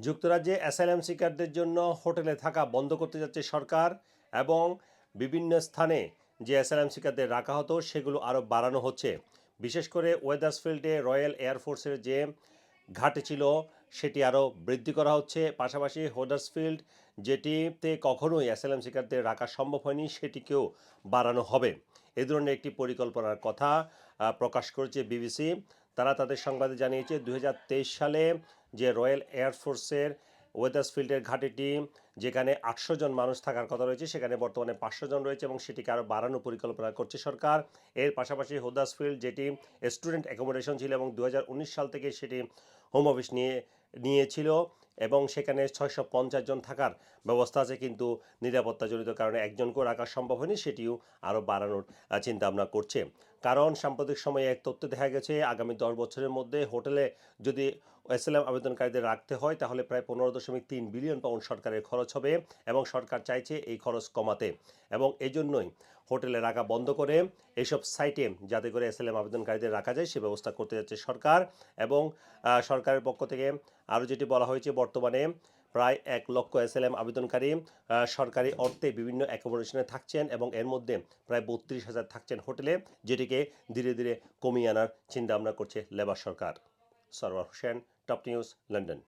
যুক্তরাজ্যে অ্যাসাইলাম সিকারদের জন্য হোটেলে থাকা বন্ধ করতে যাচ্ছে সরকার এবং বিভিন্ন স্থানে যে অ্যাসাইলাম সিকারদের রাখা হতো সেগুলো আরও বাড়ানো হচ্ছে। বিশেষ করে ওয়েদার্সফিল্ডে রয়্যাল এয়ারফোর্সের যে ঘাটে ছিল সেটি আরও বৃদ্ধি করা হচ্ছে। পাশাপাশি হোডার্সফিল্ড যেটিতে কখনোই অ্যাসাইলাম সিকারদের রাখা সম্ভব হয়নি সেটিকেও বাড়ানো হবে। এ ধরনের একটি পরিকল্পনার কথা প্রকাশ করেছে বিবিসি। তারা তাদের সংবাদে জানিয়েছে 2023 সালে যে রয়্যাল এয়ারফোর্সের ওয়েদার্সফিল্ডের ঘাটিটি যেখানে 800 জন মানুষ থাকার কথা রয়েছে সেখানে বর্তমানে 500 জন রয়েছে এবং সেটিকে আরও বাড়ানোর পরিকল্পনা করছে সরকার। এর পাশাপাশি হোদার্সফিল্ড যেটি স্টুডেন্ট অ্যাকোমোডেশন ছিল এবং 2019 সাল থেকে সেটি হোম অফিস নিয়েছিল এবং সেখানে 650 জন থাকার ব্যবস্থা আছে, কিন্তু নিরাপত্তাজনিত কারণে একজনকেও রাখা সম্ভব হয়নি, সেটিও আরও বাড়ানোর চিন্তা ভাবনা করছে। কারণ সাম্প্রতিক সময়ে এক তথ্য দেখা গেছে আগামী 10 বছরের মধ্যে হোটেলে যদি অ্যাসাইলাম আবেদনকারীদের রাখতে হয় তাহলে প্রায় 15.3 বিলিয়ন পাউন্ড সরকারের খরচ হবে এবং সরকার চাইছে এই খরচ কমাতে এবং এই জন্যই হোটেলে রাখা বন্ধ করে এইসব সাইটে যাতে করে অ্যাসাইলাম আবেদনকারীদের রাখা যায় সে ব্যবস্থা করতে যাচ্ছে সরকার। এবং সরকারের পক্ষ থেকে আরও যেটি বলা হয়েছে, বর্তমানে প্রায় 1 লক্ষ অ্যাসাইলাম আবেদনকারী সরকারি অর্থে বিভিন্ন অ্যাকোমোডেশনে থাকছেন এবং এর মধ্যে প্রায় 32,000 থাকছেন হোটেলে, যেটিকে ধীরে ধীরে কমিয়ে আনার চিন্তা ভাবনা করছে লেবার সরকার। Sarwar Hossain, top news, London.